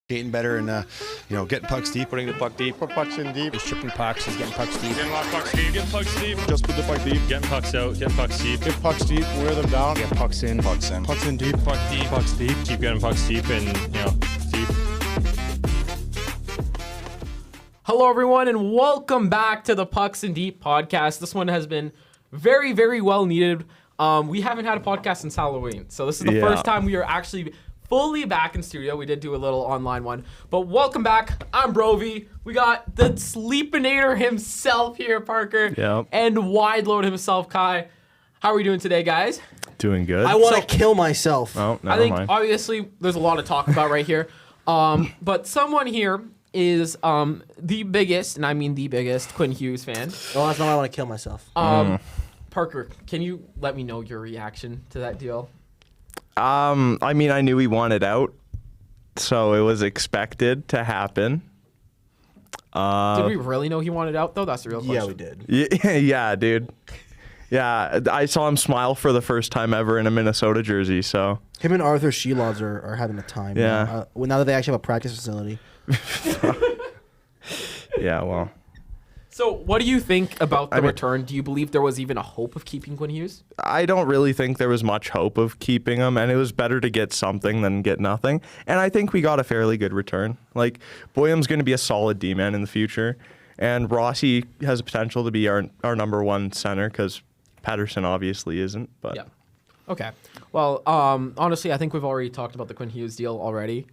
Getting better and getting pucks deep, putting the puck deep, put pucks in deep. He's chipping pucks, he's getting pucks deep. Getting a lot of pucks deep, getting pucks deep. Just put the puck deep. Getting pucks out, getting pucks deep. Get pucks deep, wear them down. Get pucks in. pucks in. Pucks in deep. Puck deep, pucks deep. Keep getting pucks deep and, deep. Hello, everyone, and welcome back to the Pucks in Deep podcast. This one has been very, very well needed. We haven't had a podcast since Halloween, so this is the first time we are actually fully back in studio. We did do a little online one, but welcome back. I'm Brovy. We got the Sleepinator himself here, Parker, and Wide Load himself, Kai. How are we doing today, guys? Doing good. I want to kill myself. Oh, I think obviously there's a lot to talk about right here, but someone here is the biggest, and I mean the biggest, Quinn Hughes fan. Oh, that's not why I want to kill myself. Parker, can you let me know your reaction to that deal? I mean, I knew he wanted out, so it was expected to happen. Did we really know he wanted out, though? That's the real question. Yeah, we did. Yeah, dude. Yeah, I saw him smile for the first time ever in a Minnesota jersey, so. Him and Arthur Shelods are having a time. Yeah. Now that they actually have a practice facility. Yeah, well. So what do you think about the return? Do you believe there was even a hope of keeping Quinn Hughes? I don't really think there was much hope of keeping him, and it was better to get something than get nothing. And I think we got a fairly good return. Like, Boyum's going to be a solid D-man in the future, and Rossi has a potential to be our number one center because Patterson obviously isn't. But yeah. Okay. Well, honestly, I think we've already talked about the Quinn Hughes deal already.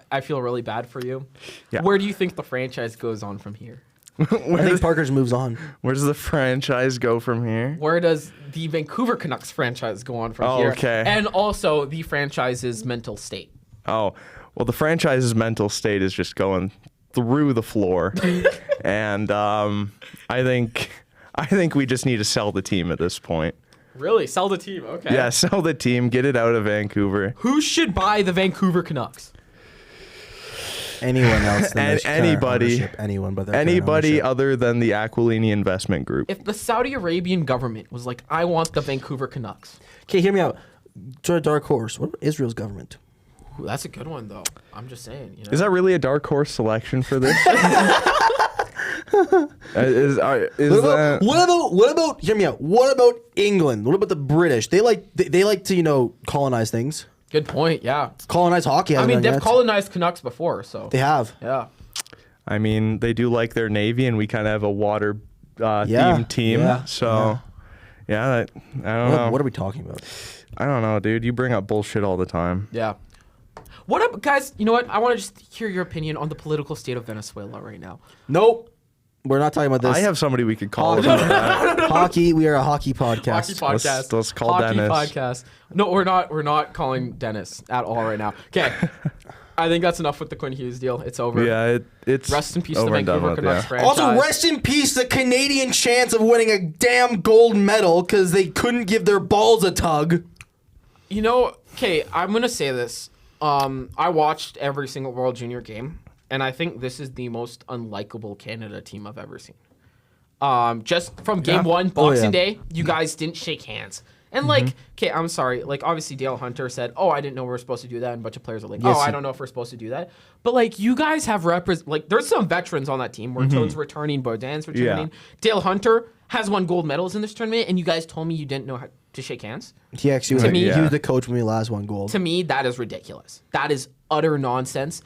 I feel really bad for you. Yeah. Where do you think the franchise goes on from here? I think Parker's moves on. Where does the franchise go from here? Where does the Vancouver Canucks franchise go on from here? Okay. And also the franchise's mental state. Oh, well, the franchise's mental state is just going through the floor. And I think we just need to sell the team at this point. Really? Sell the team? Okay. Yeah, sell the team. Get it out of Vancouver. Who should buy the Vancouver Canucks? Anyone else than anybody, anyone, but anybody other than the Aquilini Investment Group. If the Saudi Arabian government was like, I want the Vancouver Canucks. Okay, hear me out. Try a dark horse. What about Israel's government? Ooh, that's a good one, though. I'm just saying. You know? Is that really a dark horse selection for this? What about? Hear me out. What about England? What about the British? They like to colonize things. Good point. Yeah. Colonize hockey. I mean, they've colonized Canucks before, so they have. Yeah. I mean, they do like their Navy, and we kind of have a water themed team. Yeah. So, I don't know. What are we talking about? I don't know, dude. You bring up bullshit all the time. Yeah. What up, guys? You know what? I want to just hear your opinion on the political state of Venezuela right now. Nope. We're not talking about this. I have somebody we could call about that. Hockey. We are a hockey podcast. Hockey podcast. Let's call hockey Dennis. Podcast. No, we're not. We're not calling Dennis at all right now. Okay. I think that's enough with the Quinn Hughes deal. It's over. Yeah, it's rest in peace to the over and done Vancouver with, Canucks franchise. Also, rest in peace the Canadian chance of winning a damn gold medal because they couldn't give their balls a tug. You know, okay, I'm gonna say this. I watched every single World Junior game, and I think this is the most unlikable Canada team I've ever seen. Just from game one, Boxing Day, you guys didn't shake hands. And okay, I'm sorry. Like, obviously Dale Hunter said, "Oh, I didn't know we were supposed to do that," and a bunch of players are like, "Oh, I don't know if we're supposed to do that." But like, you guys have there's some veterans on that team. Merton's returning, Baudin's returning. Yeah. Dale Hunter has won gold medals in this tournament, and you guys told me you didn't know how to shake hands. He actually he was the coach when we last won gold. To me, that is ridiculous. That is utter nonsense.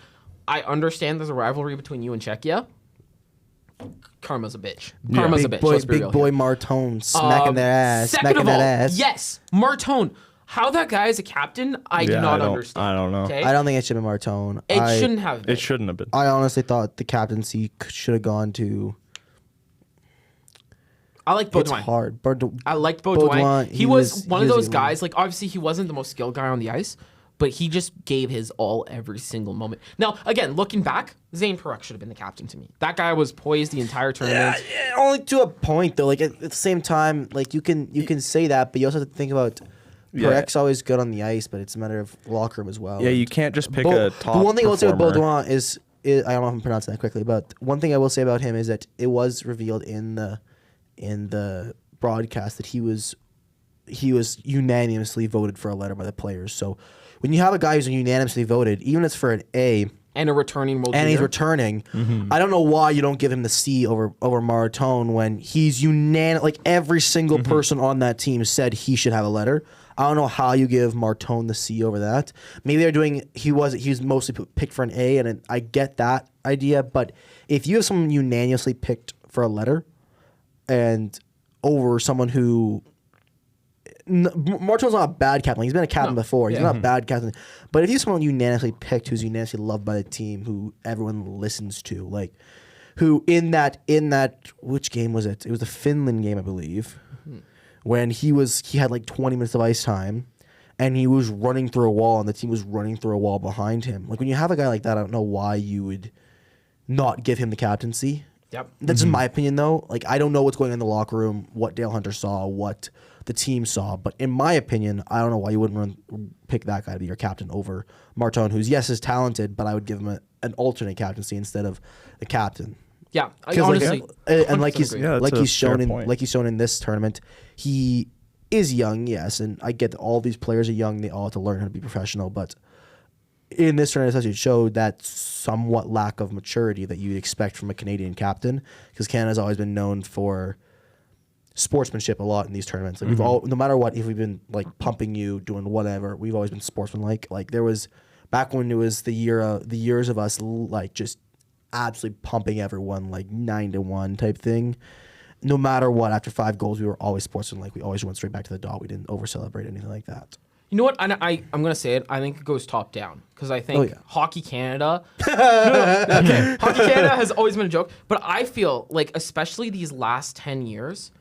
I understand there's a rivalry between you and Czechia. Karma's a bitch. Karma's a bitch. Big boy Martone smacking that ass. Second of all, yes, Martone. How that guy is a captain, I do not understand. I don't know. Okay? I don't think it should have been Martone. It shouldn't have been. It shouldn't have been. I honestly thought the captaincy should have gone to... I like Baudouin. It's hard. I liked Baudouin. He was one of those guys, like, obviously he wasn't the most skilled guy on the ice, but he just gave his all every single moment. Now, again, looking back, Zane Parekh should have been the captain to me. That guy was poised the entire tournament. Yeah, only to a point, though. Like, at the same time, like, you can say that, but you also have to think about Parech's always good on the ice, but it's a matter of locker room as well. Yeah, you can't just pick a top The one thing I will say with performer. Baudouin is I don't know if I'm pronouncing that correctly, but one thing I will say about him is that it was revealed in the broadcast that he was unanimously voted for a letter by the players. So when you have a guy who's unanimously voted, even if it's for an A, And a returning World and he's Junior. returning, I don't know why you don't give him the C over Martone when he's unanimous. Like every single person on that team said he should have a letter. I don't know how you give Martone the C over that. Maybe they're doing. He was mostly picked for an A, and I get that idea. But if you have someone unanimously picked for a letter, and over someone who. Martone's not a bad captain. He's been a captain before. He's not a bad captain. But if you're someone unanimously picked, who's unanimously loved by the team, who everyone listens to, like, who in that which game was it? It was the Finland game, I believe, when he had like 20 minutes of ice time, and he was running through a wall, and the team was running through a wall behind him. Like when you have a guy like that, I don't know why you would not give him the captaincy. Yep. That's just my opinion, though. Like I don't know what's going on in the locker room, what Dale Hunter saw, what the team saw, but in my opinion, I don't know why you wouldn't pick that guy to be your captain over Martone, who's is talented, but I would give him an alternate captaincy instead of the captain. Yeah, I 'Cause, honestly, and like 100% agree. he's shown in this tournament, he is young, yes, and I get that all these players are young, they all have to learn how to be professional, but in this tournament, it showed that somewhat lack of maturity that you'd expect from a Canadian captain, because Canada's always been known for sportsmanship a lot in these tournaments. Like we've all, no matter what, if we've been like pumping you, doing whatever, we've always been sportsmanlike. Like there was back when it was the years of us like just absolutely pumping everyone like 9-1 type thing. No matter what, after 5 goals, we were always sportsmanlike. We always went straight back to the dot. We didn't over celebrate anything like that. You know what? I'm gonna say it. I think it goes top down because I think Hockey Canada. Hockey Canada has always been a joke, but I feel like especially these last 10 years.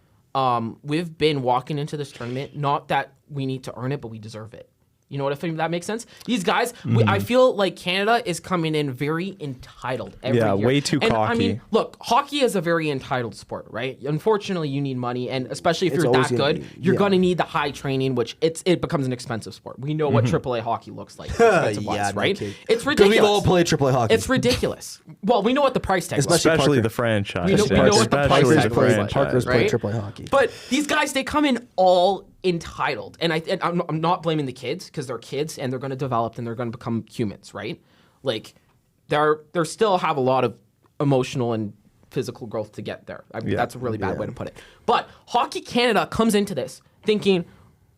We've been walking into this tournament, not that we need to earn it, but we deserve it. You know what? If that makes sense. These guys, I feel like Canada is coming in very entitled every year. way too cocky. I mean, look, hockey is a very entitled sport, right? Unfortunately, you need money, and especially if you're that good, you're going to need the high training, which it becomes an expensive sport. We know what AAA hockey looks like, expensive-wise, right? It's ridiculous. We've all played AAA hockey. It's ridiculous. Well, we know what the price tag is. Especially the franchise. We know what the price tag is. Parker's played right? AAA hockey. But these guys, they come in all entitled, and I'm not blaming the kids because they're kids and they're going to develop and they're going to become humans, right? Like they're still have a lot of emotional and physical growth to get there. That's a really bad way to put it. But Hockey Canada comes into this thinking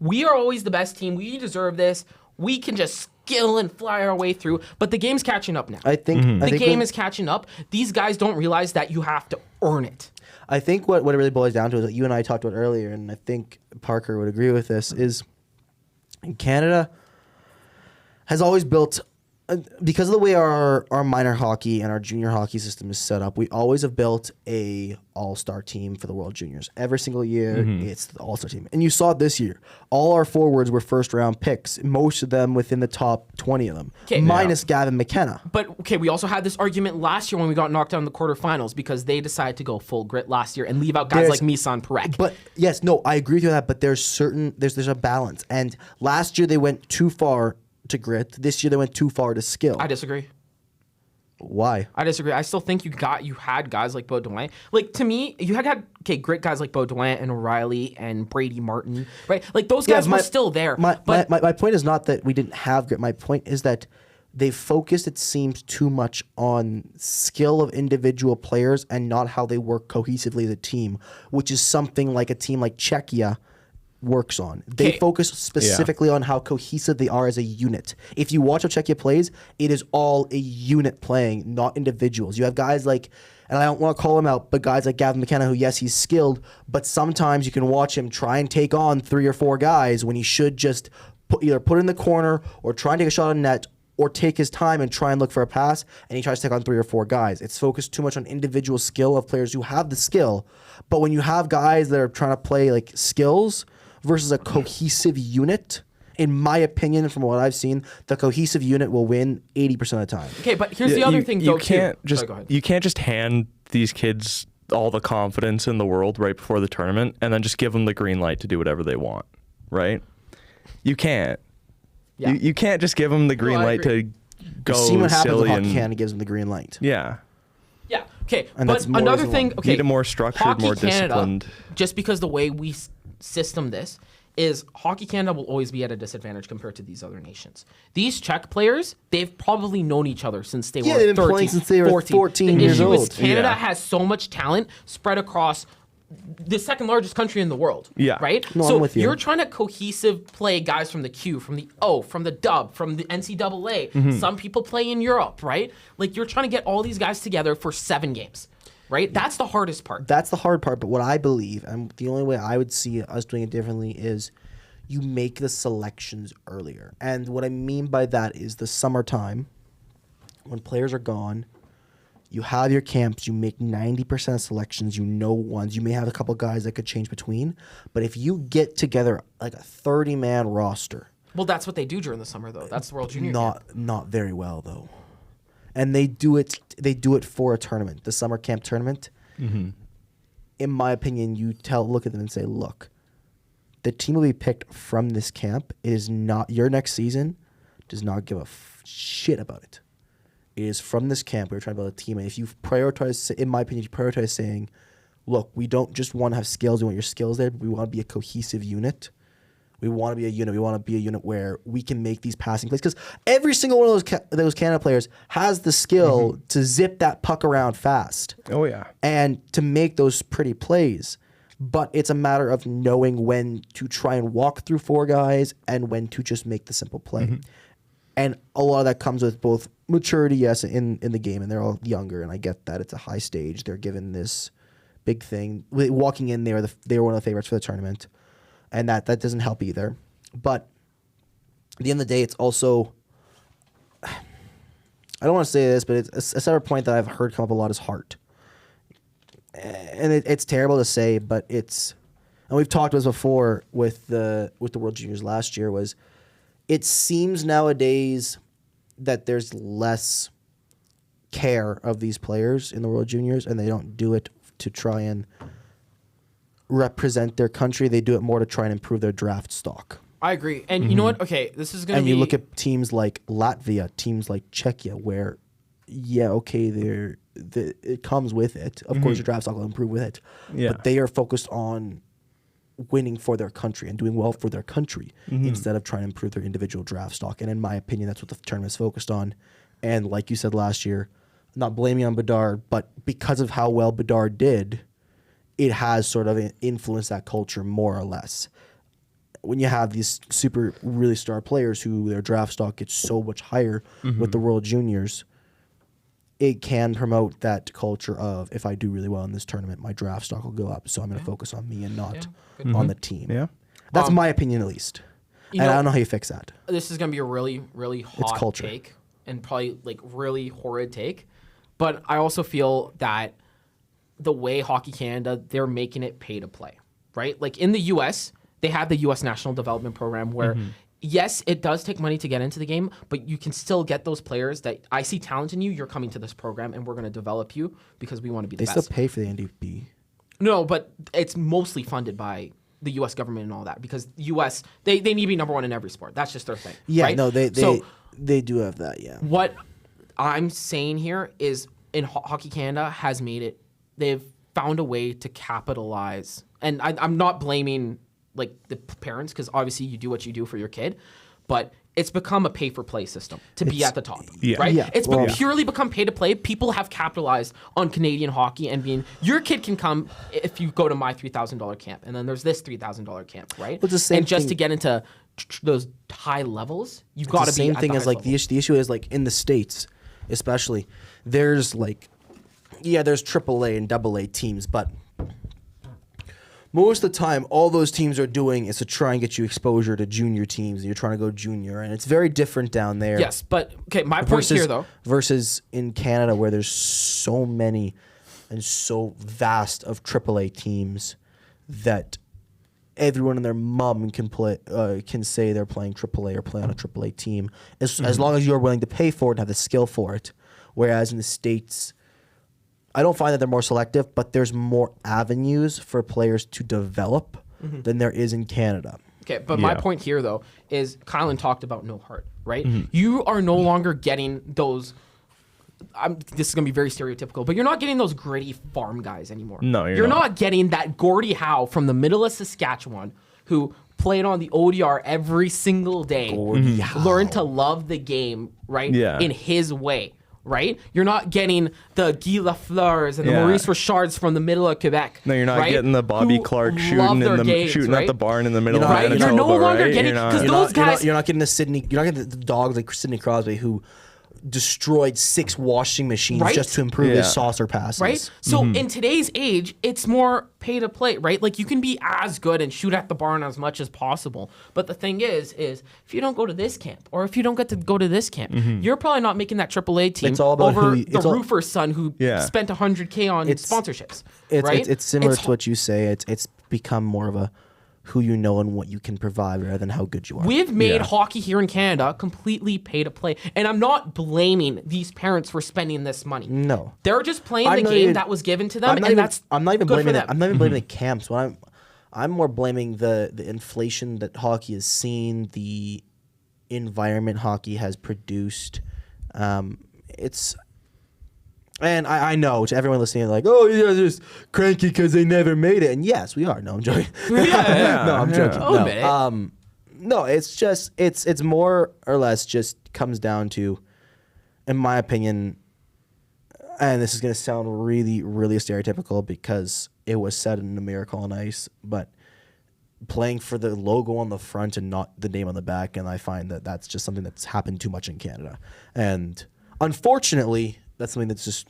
we are always the best team. We deserve this. We can just skill and fly our way through. But the game's catching up now. I think the game is catching up. These guys don't realize that you have to earn it. I think what it really boils down to is what you and I talked about earlier, and I think Parker would agree with this, is Canada has always built, because of the way our minor hockey and our junior hockey system is set up, we always have built a all-star team for the World Juniors. Every single year, it's the all-star team. And you saw it this year. All our forwards were first-round picks, most of them within the top 20 of them, minus Gavin McKenna. But, we also had this argument last year when we got knocked out in the quarterfinals because they decided to go full grit last year and leave out guys like Misan Parekh. But, yes, no, I agree with you on that, but there's a balance. And last year they went too far to grit. This year they went too far to skill. I disagree. Why? I disagree. I still think you had guys like Baudouin. Like to me, you had grit guys like Baudouin and O'Reilly and Brady Martin, right? Like those guys were still there. My point is not that we didn't have grit. My point is that they focused, it seems, too much on skill of individual players and not how they work cohesively as a team, which is something like a team like Czechia works on. They focus specifically on how cohesive they are as a unit. If you watch how Czechia plays, it is all a unit playing, not individuals. You have guys like, and I don't want to call him out, but guys like Gavin McKenna, who, yes, he's skilled, but sometimes you can watch him try and take on 3 or 4 guys when he should just either put it in the corner or try and take a shot on net or take his time and try and look for a pass, and he tries to take on 3 or 4 guys. It's focused too much on individual skill of players who have the skill, but when you have guys that are trying to play like skills versus a cohesive unit, in my opinion, from what I've seen, the cohesive unit will win 80% of the time. Okay, but here's the other thing, though, you can't just hand these kids all the confidence in the world right before the tournament and then just give them the green light to do whatever they want, right? You can't. Yeah. You can't just give them the green light to go silly. See what happens when Hockey Canada gives them the green light. Yeah. Yeah, okay, but another thing, need a more structured, Hockey more Canada, disciplined. just because the way we system this is Hockey Canada will always be at a disadvantage compared to these other nations. These Czech players, they've probably known each other since they were they've been 13, playing since they were 14 the years issue old. is Canada Yeah. has so much talent spread across the second largest country in the world. Yeah. Right? No, so I'm with you. you're trying to cohesive play guys from the Q, from the O, from the Dub, from the NCAA. Some people play in Europe, right? Like you're trying to get all these guys together for 7 games. Right? That's the hardest part. That's the hard part. But what I believe, and the only way I would see us doing it differently, is you make the selections earlier. And what I mean by that is the summertime, when players are gone, you have your camps, you make 90% of selections, you know ones. You may have a couple guys that could change between. But if you get together like a 30-man roster, Well, that's what they do during the summer, though. That's the World Junior Camp. not very well though. And they do it for a tournament, the summer camp tournament. In my opinion, you look at them and say, look, the team will be picked from this camp. It is not your next season. Does not give a shit about it. It is from this camp. We're trying to build a team. And if you prioritize, in my opinion, you prioritize saying, look, we don't just want to have skills. We want your skills there, but we want to be a cohesive unit. We want to be a unit. We want to be a unit where we can make these passing plays. Because every single one of those Canada players has the skill to zip that puck around fast. Oh, yeah. And to make those pretty plays. But it's a matter of knowing when to try and walk through 4 guys and when to just make the simple play. And a lot of that comes with both maturity, yes, in the game. And they're all younger. And I get that. It's a high stage. They're given this big thing. Walking in, they were one of the favorites for the tournament. And that doesn't help either. But at the end of the day, it's also, I don't want to say this, but it's a separate point that I've heard come up a lot is heart. And it's terrible to say, but and we've talked about this before with the World Juniors last year, was it seems nowadays that there's less care of these players in the World Juniors, and they don't do it to try and represent their country. They do it more to try and improve their draft stock. I agree. And you know what? Okay, this is going to be... And you look at teams like Latvia, teams like Czechia, where, it comes with it. Of course, your draft stock will improve with it. Yeah. But they are focused on winning for their country and doing well for their country instead of trying to improve their individual draft stock. And in my opinion, that's what the tournament is focused on. And like you said last year, not blaming on Bedard, but because of how well Bedard did, it has sort of influenced that culture more or less. When you have these super really star players who their draft stock gets so much higher with the World Juniors, it can promote that culture of, if I do really well in this tournament, my draft stock will go up. So I'm going to focus on me and not on the team. Yeah. That's my opinion, at least. And I don't know how you fix that. This is going to be a really, really hot culture. take and probably like really horrid take. But I also feel that the way Hockey Canada, they're making it pay to play, right? Like in the U.S., they have the U.S. National Development Program where, yes, it does take money to get into the game, but you can still get those players that I see talent in you. You're coming to this program, and we're going to develop you because we want to be the They best. still pay for the NDP. No, but it's mostly funded by the U.S. government and all that because the U.S. they need to be number one in every sport. That's just their thing. Yeah, right? no, they So do have that, yeah. what I'm saying here is in Hockey Canada has made it. They've found a way to capitalize, and I'm not blaming like the parents because obviously you do what you do for your kid, but it's become a pay-for-play system to be at the top, right? Yeah. It's purely become pay-to-play. People have capitalized on Canadian hockey and being, your kid can come if you go to my $3,000 camp, and then there's this $3,000 camp, right? Well, it's the same and just thing. to get into those high levels, you've It's got the to be same at thing the as like highest the issue is like in the States, especially, there's like, there's AAA and AA teams, but most of the time, all those teams are doing is to try and get you exposure to junior teams. You're trying to go junior, and it's very different down there. Yes, but okay, my point here though. Versus in Canada, where there's so many and so vast of AAA teams that everyone and their mom can say they're playing AAA or play on a AAA team, as long as you're willing to pay for it and have the skill for it. Whereas in the States, I don't find that they're more selective, but there's more avenues for players to develop than there is in Canada. Okay, but my point here though is Kylan talked about no heart, right? You are no longer getting those. This is gonna be very stereotypical, but you're not getting those gritty farm guys anymore. No, you're not getting that Gordie Howe from the middle of Saskatchewan who played on the ODR every single day, learn to love the game, right? Yeah. In his way, right? You're not getting the Guy Lafleurs and the Maurice Richards from the middle of Quebec. No, you're not right? getting the Bobby Who Clark love their games, shooting right? at the barn in the middle of Right? Manitoba, You're no longer right? getting- You're not- 'cause those guys- You're not getting you're not getting the dogs like Sidney Crosby who destroyed 6 washing machines Right? just to improve Yeah. his saucer passes. Right? So in today's age, it's more pay to play, right? Like you can be as good and shoot at the barn as much as possible. But the thing is if you don't go to this camp or if you don't get to go to this camp, you're probably not making that AAA team It's all about over who the roofer's son who Yeah. spent $100K on sponsorships. Right? It's similar to what you say. It's become more of a who you know and what you can provide rather than how good you are. We've made hockey here in Canada completely pay to play. And I'm not blaming these parents for spending this money. No. They're just playing I'm the not game even- that was given to them. I'm not And even, that's I'm not even good blaming for it. them. I'm not even blaming the camps. I'm more blaming the inflation that hockey has seen, the environment hockey has produced. And I know to everyone listening, like, oh, you guys are just cranky because they never made it. And yes, we are. No, I'm joking. no, I'm joking. I'll admit it. No, it's just it's more or less just comes down to, in my opinion, and this is gonna sound really, really stereotypical because it was said in A Miracle on Ice, but playing for the logo on the front and not the name on the back, and I find that that's just something that's happened too much in Canada, and unfortunately, that's something that's just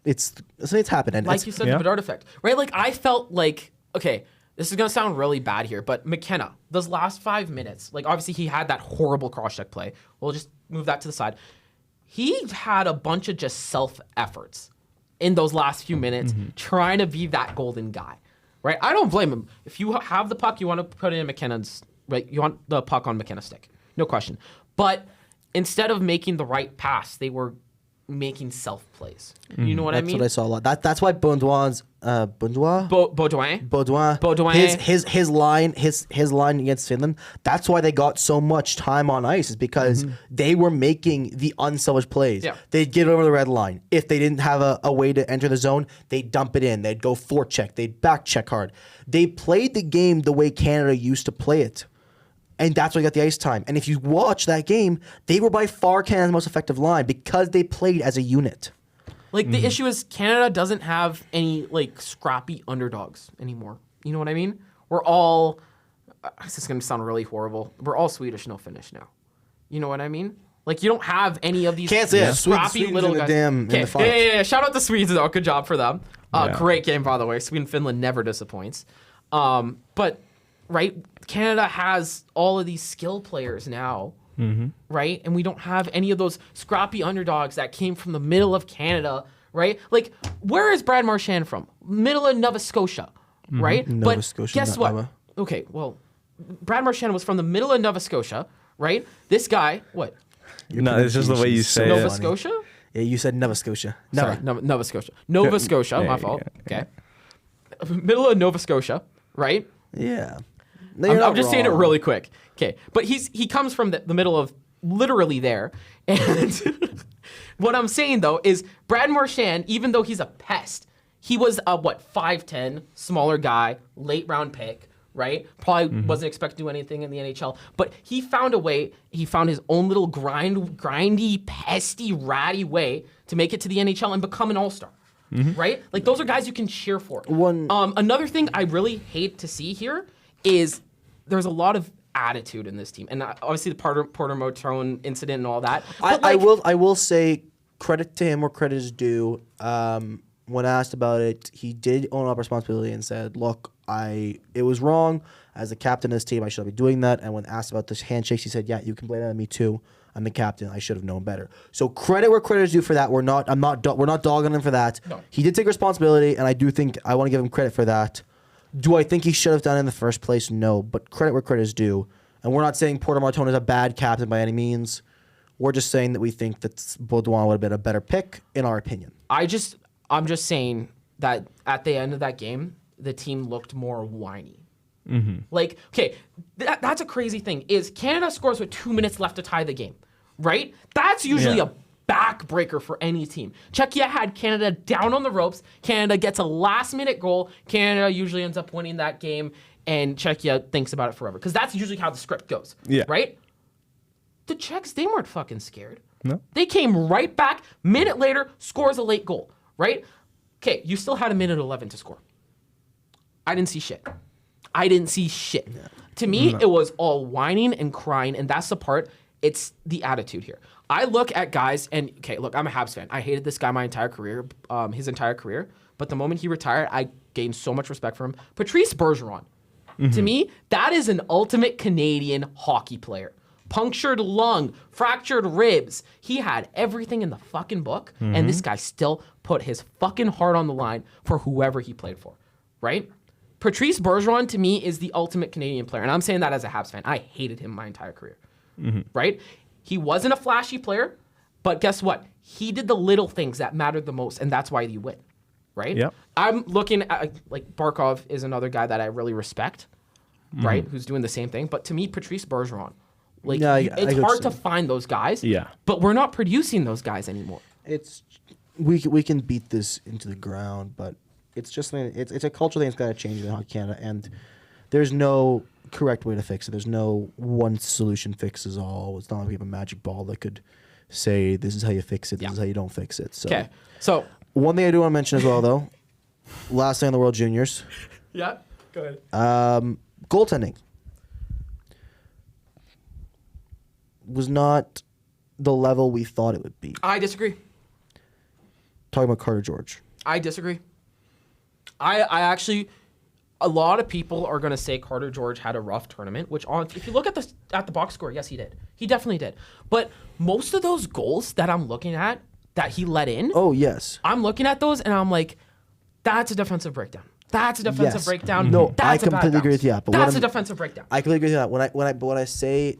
it's something that's happened. And Like it's, you said, the Bedard effect, right? Like I felt like, okay, this is gonna sound really bad here, but McKenna, those last 5 minutes, like obviously he had that horrible cross-check play. We'll just move that to the side. He had a bunch of just self-efforts in those last few minutes trying to be that golden guy, right? I don't blame him. If you have the puck, you want to put it in McKenna's, right? You want the puck on McKenna's stick, no question. But instead of making the right pass, they were making self plays. You know what I that's mean? what I saw a lot. That's why Baudouin's Baudouin. Baudouin. Baudouin. His line against Finland. That's why they got so much time on ice, is because they were making the unselfish plays. Yeah. They'd get over the red line. If they didn't have a way to enter the zone, they'd dump it in. They'd go forecheck. They'd back check hard. They played the game the way Canada used to play it. And that's why they got the ice time. And if you watch that game, they were by far Canada's most effective line because they played as a unit. Like the issue is Canada doesn't have any like scrappy underdogs anymore. You know what I mean? We're all this is gonna sound really horrible. We're all Swedish, no Finnish now. You know what I mean? Like you don't have any of these Can't say that. scrappy Sweden's little in the guys. damn- in the Okay, finals. yeah. Shout out to Swedes though. Good job for them. Yeah. Great game by the way. Sweden Finland never disappoints. But right, Canada has all of these skill players now. Right? And we don't have any of those scrappy underdogs that came from the middle of Canada, right? Like, where is Brad Marchand from? Middle of Nova Scotia, right? Nova but Scotia, guess not what? Nova. Okay, well, Brad Marchand was from the middle of Nova Scotia, right? This guy, what? No, it's just the way you say Nova it. Scotia? Yeah, you said Nova Scotia. Sorry, Nova Scotia. Nova Scotia, my fault. Okay. Middle of Nova Scotia, right? Yeah. No, I'm just saying it really quick. Okay, but he comes from the middle of literally there. And what I'm saying, though, is Brad Marchand, even though he's a pest, he was a, 5'10", smaller guy, late round pick, right? Probably wasn't expected to do anything in the NHL. But he found a way, he found his own little grindy, pesty, ratty way to make it to the NHL and become an all-star. Right? Like, those are guys you can cheer for. Another thing I really hate to see here is there's a lot of attitude in this team, and obviously the Porter Motone incident and all that. But I will say credit to him where credit is due. When asked about it, he did own up responsibility and said, "Look, it was wrong. As the captain of this team, I should not be doing that." And when asked about this handshakes, he said, "Yeah, you can blame it on me too. I'm the captain. I should have known better." So credit where credit is due for that. We're not dogging him for that. No. He did take responsibility, and I do think I want to give him credit for that. Do I think he should have done it in the first place? No, but credit where credit is due. And we're not saying Porter Martone is a bad captain by any means. We're just saying that we think that Baudouin would have been a better pick, in our opinion. I'm just saying that at the end of that game, the team looked more whiny. Like, okay, that's a crazy thing. Is Canada scores with 2 minutes left to tie the game, right? That's usually a backbreaker for any team. Czechia had Canada down on the ropes. Canada gets a last-minute goal. Canada usually ends up winning that game and Czechia thinks about it forever. Because that's usually how the script goes. Yeah. Right? The Czechs, they weren't fucking scared. No. They came right back. Minute later, scores a late goal. Right? Okay, you still had a minute 11 to score. I didn't see shit. Yeah. To me, it was all whining and crying, and that's the part. It's the attitude here. I look at guys, and okay, look, I'm a Habs fan. I hated this guy my entire career, his entire career. But the moment he retired, I gained so much respect for him. Patrice Bergeron, to me, that is an ultimate Canadian hockey player. Punctured lung, fractured ribs. He had everything in the fucking book, and this guy still put his fucking heart on the line for whoever he played for, right? Patrice Bergeron, to me, is the ultimate Canadian player, and I'm saying that as a Habs fan. I hated him my entire career, right? He wasn't a flashy player, but guess what? He did the little things that mattered the most, and that's why you win, right? Yep. I'm looking at, like, Barkov is another guy that I really respect, right? Who's doing the same thing. But to me, Patrice Bergeron, like, it's hard to find those guys. Yeah. But we're not producing those guys anymore. We can beat this into the ground, but it's just it's a cultural thing that's got to change in Hockey Canada, and there's no correct way to fix it. There's no one solution fixes all. It's not like we have a magic ball that could say this is how you fix it, this is how you don't fix it. So, Okay. So, one thing I do want to mention as well, though, last thing on the World Juniors, yeah, go ahead. goaltending was not the level we thought it would be. I disagree. Talking about Carter George. I disagree. I actually, a lot of people are going to say Carter George had a rough tournament, which if you look at the box score, yes, he did. He definitely did. But most of those goals that I'm looking at that he let in, Oh, yes. I'm looking at those and I'm like, that's a defensive breakdown. That's a defensive Yes. breakdown. No, That's I a bad completely agree bounce. with you, but That's a defensive breakdown. I completely agree with that. When I say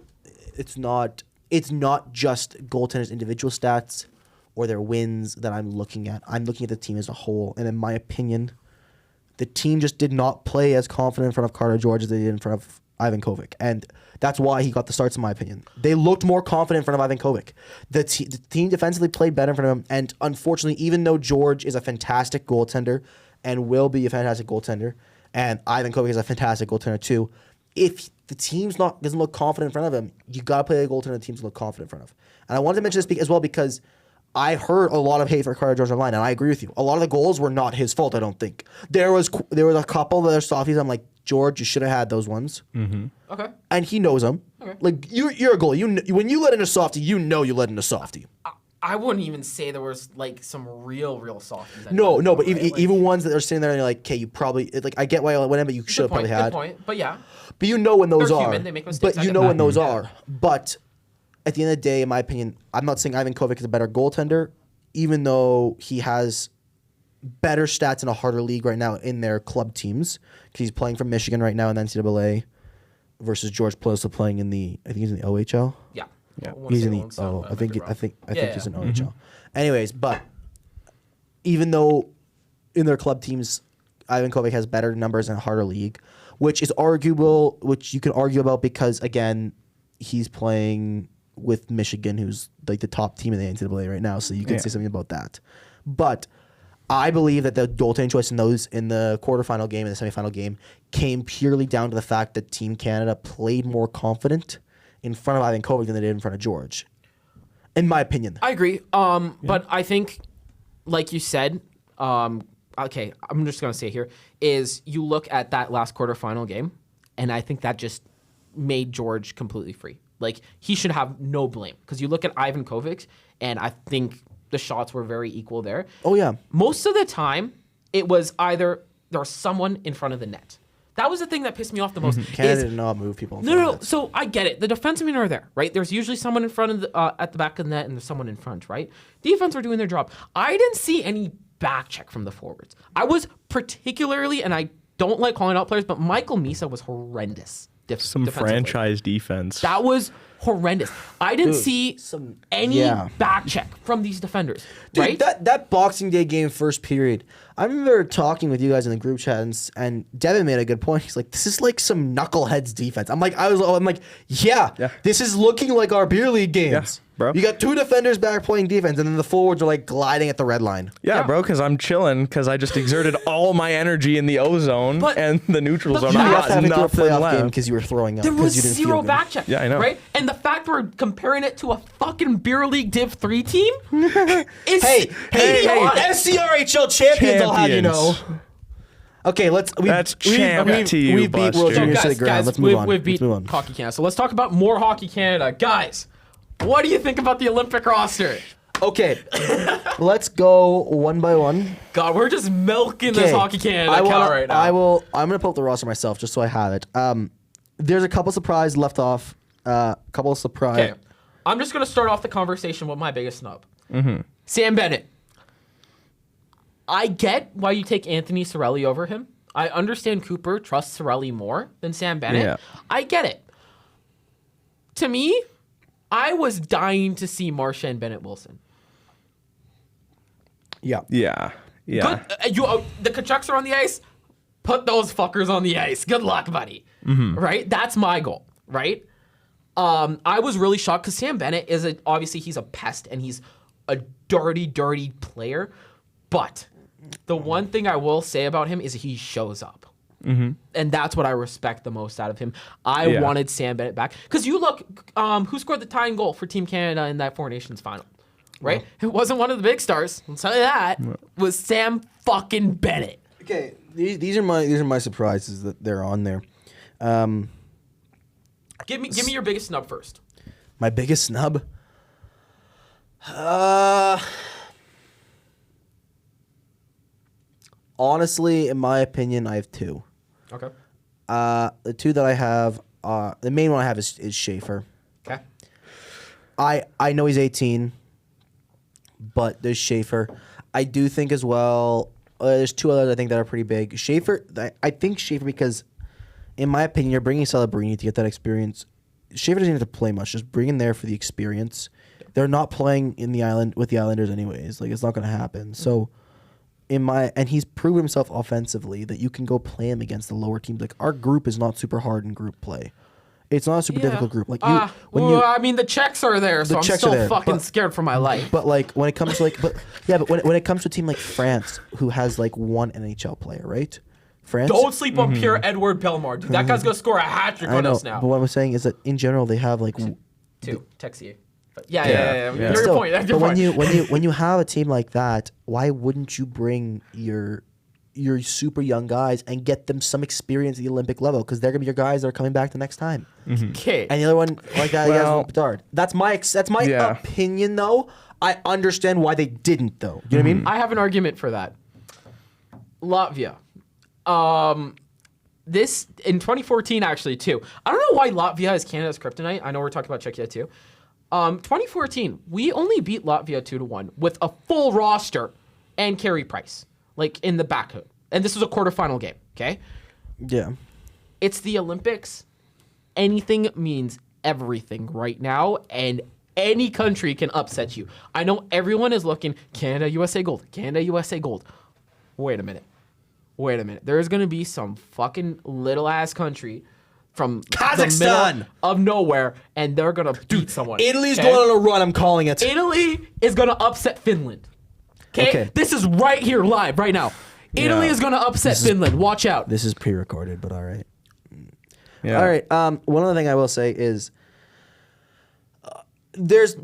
it's not just goaltenders' individual stats or their wins that I'm looking at. I'm looking at the team as a whole, and in my opinion, the team just did not play as confident in front of Carter George as they did in front of Ivan Kovic, and that's why he got the starts. In my opinion, they looked more confident in front of Ivan Kovic. The team defensively played better in front of him, and unfortunately, even though George is a fantastic goaltender and will be a fantastic goaltender, and Ivan Kovic is a fantastic goaltender too, if the team's doesn't look confident in front of him, you got to play a goaltender the team's look confident in front of. And I wanted to mention this as well because I heard a lot of hate for Carter George online, and I agree with you. A lot of the goals were not his fault, I don't think. There was a couple of other softies. I'm like, George, you should have had those ones. Mm-hmm. Okay. And he knows them. Okay. Like, you're a goalie. When you let in a softie, you know you let in a softie. I wouldn't even say there was like some real softies. No, but right? even ones that are sitting there and you're like, okay, you probably, like, I get why I went in, but you should have probably had. Good point. But yeah. But you know when those They're are. human, they make mistakes, But I you get know that. when those Yeah. are. But at the end of the day, in my opinion, I'm not saying Ivan Kovic is a better goaltender, even though he has better stats in a harder league right now in their club teams, because he's playing for Michigan right now in the NCAA versus George Plosov playing in the, I think he's in the OHL. Yeah. Yeah. He's in the I think he's in OHL. Anyways, but even though in their club teams, Ivan Kovic has better numbers in a harder league, which is arguable, which you can argue about because again, he's playing with Michigan, who's like the top team in the NCAA right now, so you can say something about that. But I believe that the goaltending choice in the quarterfinal game and the semifinal game came purely down to the fact that Team Canada played more confident in front of Ivan Kovic than they did in front of George. In my opinion. I agree. But I think, like you said, okay, I'm just gonna say here is you look at that last quarterfinal game, and I think that just made George completely free. Like he should have no blame because you look at Ivan Kovic, and I think the shots were very equal there. Oh yeah. Most of the time, it was either there was someone in front of the net. That was the thing that pissed me off the most. Canada did not move people. No. So I get it. The defensemen are there, right? There's usually someone in front of at the back of the net, and there's someone in front, right? Defense were doing their job. I didn't see any back check from the forwards. I was particularly, and I don't like calling out players, but Michael Misa was horrendous. Some franchise defense. That was horrendous. I didn't see any back check from these defenders. Dude, right? that Boxing Day game first period, I remember talking with you guys in the group chat, and Devin made a good point. He's like, "This is like some knuckleheads defense." I'm like, yeah, this is looking like our beer league games. bro. You got 2 defenders back playing defense, and then the forwards are like gliding at the red line. Yeah, bro, because I'm chilling because I just exerted all my energy in the ozone, and the neutrals are You not have to have it through a nothing playoff game left. because you were throwing up. There was 'cause you didn't zero feel good. back check. Yeah, I know. Right? And the fact we're comparing it to a fucking beer league Div 3 team is Hey, idiotic. SCRHL champions, I'll have you know. Okay, That's champ to you, we beat World Buster. Juniors to the ground. Let's move on. We've beat Let's move on. Hockey Canada. So let's talk about more Hockey Canada. Guys, what do you think about the Olympic roster? Okay, let's go one by one. God, we're just milking this Okay, Hockey Canada cow right now. I'm gonna pull up the roster myself just so I have it. There's a couple surprise left off. Couple surprise. Okay, I'm just gonna start off the conversation with my biggest snub. Sam Bennett. I get why you take Anthony Cirelli over him. I understand Cooper trusts Cirelli more than Sam Bennett. Yeah. I get it. To me, I was dying to see Marchand Bennett Wilson. Yeah. Yeah. Good. The Kachucks are on the ice. Put those fuckers on the ice. Good luck, buddy. Right? That's my goal. Right? I was really shocked because Sam Bennett obviously he's a pest and he's a dirty, dirty player. But the one thing I will say about him is he shows up. And that's what I respect the most out of him. I wanted Sam Bennett back. Because you look, who scored the tying goal for Team Canada in that Four Nations final? Right? It wasn't one of the big stars. I'll tell you that. It was Sam fucking Bennett. Okay, these are my surprises that they're on there. Give me your biggest snub first. My biggest snub. Honestly, in my opinion, I have 2. Okay. The 2 that I have, the main one I have is Schaefer. Okay. I know he's 18, but there's Schaefer. I do think as well. There's 2 others I think that are pretty big. Schaefer, I think Schaefer because, in my opinion, you're bringing Celebrini to get that experience. Schaefer doesn't have to play much. Just bring him there for the experience. They're not playing in the island with the Islanders anyways. Like it's not going to happen. So, and he's proven himself offensively that you can go play him against the lower teams. Like our group is not super hard in group play. It's not a super difficult group. Like I mean, the checks are there, so I'm still fucking scared for my life. But like when it comes to when it comes to a team like France, who has like 1 NHL player, right? France. Don't sleep on Pierre-Edouard Bellemare, dude. That guy's gonna score a hat trick on us now. But what I'm saying is that in general they have like 2 Texier. Yeah. Your Still, point. That's your but point. when you have a team like that, why wouldn't you bring your super young guys and get them some experience at the Olympic level? Because they're gonna be your guys that are coming back the next time. Okay. And the other one like that, Bedard. That's my opinion, though. I understand why they didn't, though. You know what I mean? I have an argument for that. Latvia. This in 2014 actually too. I don't know why Latvia is Canada's kryptonite. I know we're talking about Czechia too. 2014, we only beat Latvia 2-1 with a full roster and Carey Price, like in the back hood. And this was a quarterfinal game, okay? Yeah. It's the Olympics. Anything means everything right now, and any country can upset you. I know everyone is looking, Canada, USA gold, Canada, USA gold. Wait a minute. There is going to be some fucking little-ass country from Kazakhstan the middle of nowhere, and they're going to beat someone. Italy's going on a run, I'm calling it. Italy is going to upset Finland. Okay? This is right here live, right now. Italy is going to upset Finland. Watch out. This is pre-recorded, but all right. Yeah. All right. One other thing I will say is there's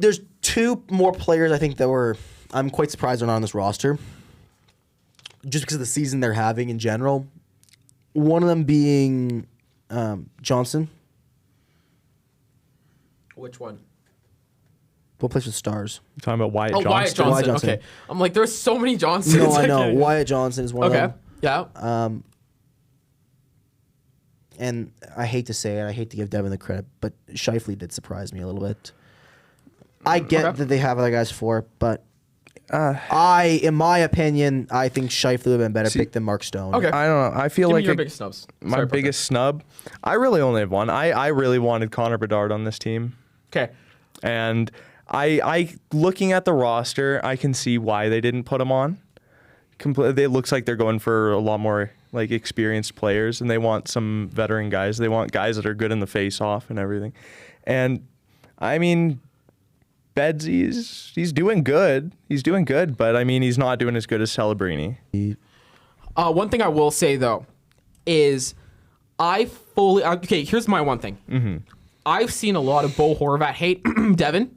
2 more players I think that I'm quite surprised are not on this roster just because of the season they're having in general. One of them being Johnson. Which one? What plays with Stars? You're talking about Wyatt Oh, Johnston. Wyatt Johnson. Wyatt Johnson. Okay. I'm like, there's so many Johnsons. No, I know. Wyatt Johnson is one of them. Yeah. And I hate to say it, I hate to give Devin the credit, but Scheifele did surprise me a little bit. I get that they have other guys for it, but in my opinion, I think Scheifele would have been better pick than Mark Stone. Okay. I don't know. I feel Give like me your biggest snubs. my biggest snub. I really only have one. I really wanted Connor Bedard on this team, Okay. and I looking at the roster, I can see why they didn't put him on. It looks like they're going for a lot more like experienced players, and they want some veteran guys. They want guys that are good in the face-off and everything. And I mean, Bedsy's doing good. He's doing good, but I mean, he's not doing as good as Celebrini. One thing I will say though is here's my one thing. Mm-hmm. I've seen a lot of Bo Horvat hate Devin.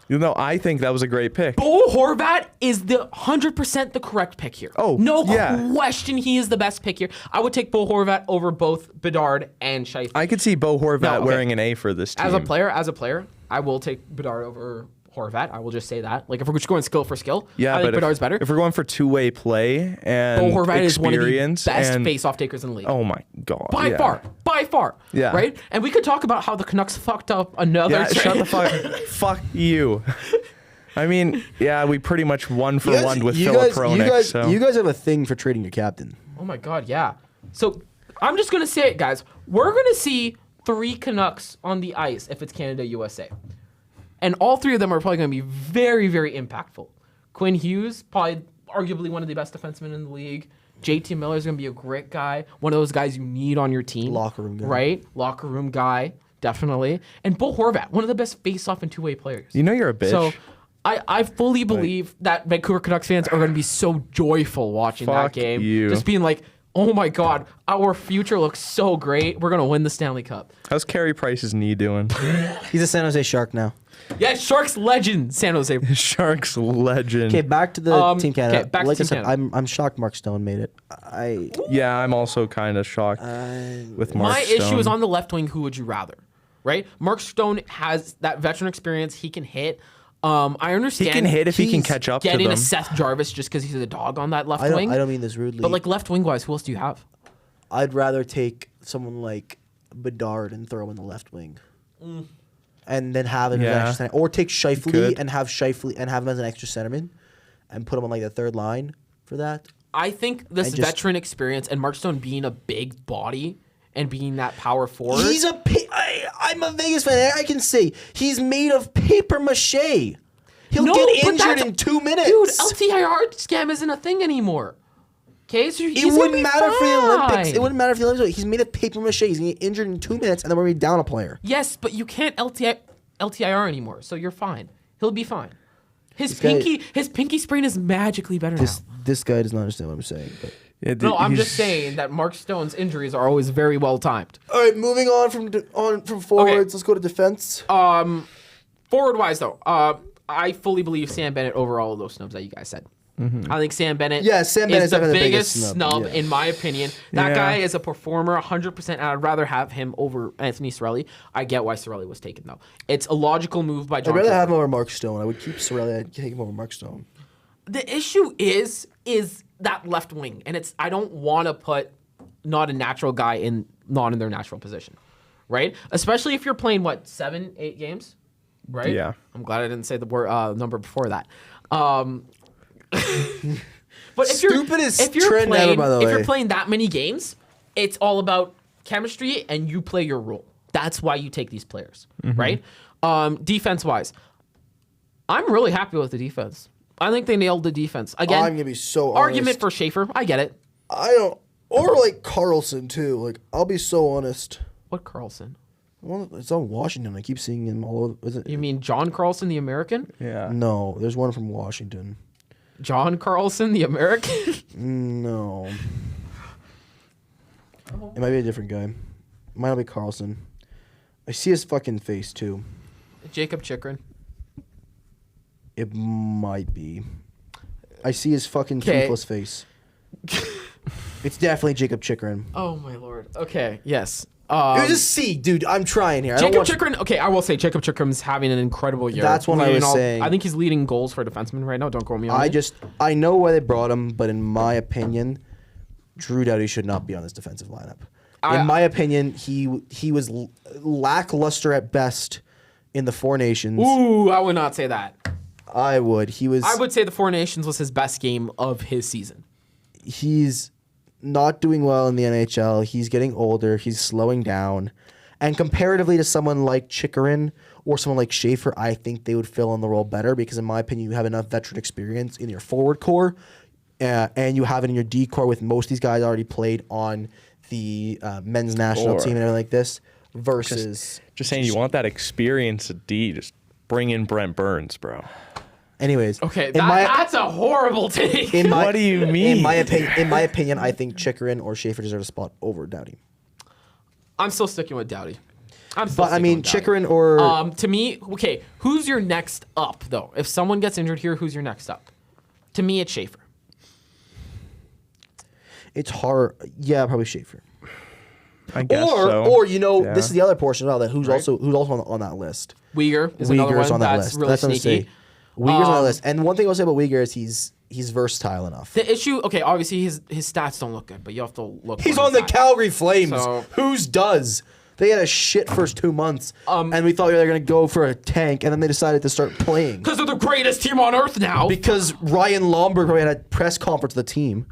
Even though I think that was a great pick. Bo Horvat is the 100% the correct pick here. Oh, no yeah. question, he is the best pick here. I would take Bo Horvat over both Bedard and Scheifele. I could see Bo Horvat wearing an A for this team. As a player, I will take Bedard over Horvat. I will just say that. Like if we're just going skill for skill, yeah, I think Bedard's better. If we're going for two-way play and Bo Horvat is one of the experience best and face-off takers in the league. oh my god, By far. Yeah. Right? And we could talk about how the Canucks fucked up another Yeah, shut trade. the fuck you. I mean, yeah, we pretty much one for one with Philip Hronek. You guys have a thing for trading your captain. Oh my god, yeah. So I'm just gonna say it, guys. We're gonna see 3 Canucks on the ice if it's Canada USA. And all 3 of them are probably going to be very, very impactful. Quinn Hughes, probably arguably one of the best defensemen in the league. JT Miller is going to be a great guy. One of those guys you need on your team. Locker room guy. Right? Locker room guy, definitely. And Bo Horvat, one of the best face-off and two-way players. You know you're a bitch. So I fully believe that Vancouver Canucks fans are going to be so joyful watching that Fuck game. you. Just being like, oh my god, our future looks so great. We're going to win the Stanley Cup. How's Carey Price's knee doing? He's a San Jose Shark now. Yeah, Sharks legend, San Jose. Sharks legend. Okay, back to the Team Canada. okay, back to like Team I said, Canada. I'm shocked Mark Stone made it. Yeah, I'm also kind of shocked with Mark My Stone. issue is on the left wing. Who would you rather? Right? Mark Stone has that veteran experience. He can hit. I understand. He can hit if he can he's catch up to Getting them. a Seth Jarvis just because he's a dog on that left I wing. don't mean this rudely. But like left wing wise, who else do you have? I'd rather take someone like Bedard and throw him in the left wing. And then have him as an Yeah. extra center. Or take Scheifele Good. and have him as an extra centerman and put him on like the third line for that. I think this And just- veteran experience and Mark Stone being a big body and being that power forward. I'm a Vegas fan. I can say he's made of paper mache. He'll No, get but injured that's- in 2 minutes. Dude, LTIR scam isn't a thing anymore. Okay, so It he's gonna wouldn't be matter for the Olympics. fine. It wouldn't matter for the Olympics. He's made of paper mache. He's gonna get injured in 2 minutes, and then we're gonna be down a player. Yes, but you can't LTIR anymore, so you're fine. He'll be fine. His guy- pinky sprain is magically better now. This guy does not understand what I'm saying. But. Yeah, No, I'm he's- just saying that Mark Stone's injuries are always very well timed. All right, moving on from forwards. Let's go to defense. Forward wise, though, I fully believe Sam Bennett over all of those snubs that you guys said. I think Sam Bennett Yeah, Sam Bennett's is the definitely the biggest biggest snub, snub, yeah. in my opinion. That Yeah. guy is a performer 100%, and I'd rather have him over Anthony Cirelli. I get why Cirelli was taken, though. It's a logical move by John I'd rather Cooper. have him over Mark Stone. I would keep Sorelli. I'd take him over Mark Stone. The issue is that left wing, and I don't want to put not a natural guy not in their natural position, right? Especially if you're playing 7, 8 games, right? Yeah. I'm glad I didn't say the word number before that. But if Stupidest you're trend playing, ever, by the if way. you're playing that many games, it's all about chemistry, and you play your role. That's why you take these players, right? Defense wise, I'm really happy with the defense. I think they nailed the defense again. I'm gonna be so Argument honest. for Schaefer. I get it. I don't. Or like Carlson too. Like I'll be so honest. What Carlson? Well, it's on Washington. I keep seeing him all over. Is it? You mean John Carlson, the American? Yeah. No, there's one from Washington. John Carlson, the American? No. It might be a different guy. Might not be Carlson. I see his fucking face too. Jacob Chikrin. It might be. I see his fucking 'Kay. toothless face. It's definitely Jacob Chikrin. Oh my lord. Okay. Yes. It was a C, dude. I'm trying here. I don't Jacob want- Chikrin. Okay, I will say Jacob Chikrin's having an incredible year. That's what I was Leading saying. I think he's leading goals for a defenseman right now. Don't quote me on it. I know why they brought him, but in my opinion, Drew Doughty should not be on this defensive lineup. In my opinion, he was lackluster at best in the Four Nations. Ooh, I would not say that. I would. I would say the Four Nations was his best game of his season. He's not doing well in the NHL. He's getting older. He's slowing down. And comparatively to someone like Chikrin or someone like Schaefer, I think they would fill in the role better because, in my opinion, you have enough veteran experience in your forward core and you have it in your D core with most of these guys already played on the men's national team and everything like this versus... Just saying, you want that experience at D. Just bring in Brent Burns, bro. Anyways, Okay, that's a horrible take. What do you mean? In my opinion, I think Chikrin or Schaefer deserve a spot over Doughty. I'm still sticking with Doughty. But I mean, Chikrin or to me, okay, who's your next up though? If someone gets injured here, who's your next up? To me, it's Schaefer. it's hard. Yeah, probably Schaefer. I guess Or so. this is the other portion of that. Who's also on that list. Uyghur is another Uyghur's one on that that's list. really That's what I'm sneaky. saying. Uyghur's on that list. And one thing I'll say about Uyghur is he's versatile enough. The issue, okay, obviously his stats don't look good, but you have to look. He's on on the his side. Calgary Flames. So- Whose does? They had a shit first 2 months, and we thought they were going to go for a tank, and then they decided to start playing. Because they're the greatest team on earth now. Because Ryan Lomberg probably had a press conference with the team.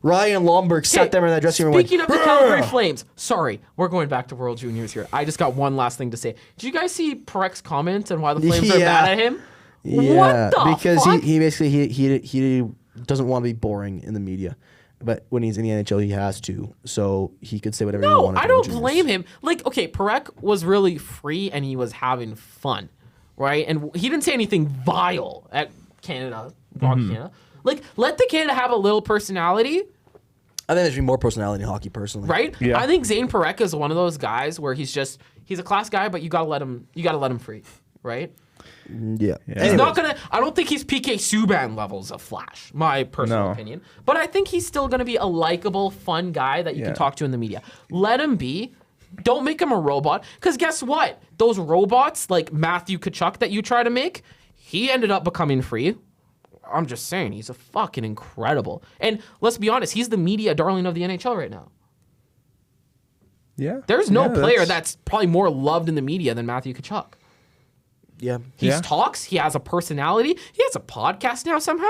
Ryan Lomberg sat there in that dressing room and went, Speaking of the Calgary Flames, sorry, we're going back to World Juniors here. I just got one last thing to say. Did you guys see Parekh's comment on why the Flames are Yeah. mad at him? yeah, What the because fuck? he basically he doesn't want to be boring in the media, but when he's in the NHL he has to, so he could say whatever he No, wanted. I don't blame him. Like, okay, Parekh was really free and he was having fun, right? And he didn't say anything vile at Canada, Hockey Canada. Like, let the Canada have a little personality, I think there should be more personality in hockey, personally. right? Yeah. I think Zane Parekh is one of those guys where he's a class guy, but you gotta let him free, right? Yeah. He's not gonna. I don't think he's PK Subban levels of Flash. My personal No. opinion, but I think he's still gonna be a likable, fun guy that you Yeah. can talk to in the media. Let him be. Don't make him a robot. Because guess what? Those robots like Matthew Tkachuk that you try to make, he ended up becoming free. I'm just saying, he's a fucking incredible. And let's be honest, he's the media darling of the NHL right now. Yeah. There's no Yeah, player that's probably more loved in the media than Matthew Tkachuk. Yeah. He Yeah. talks. He has a personality. He has a podcast now somehow.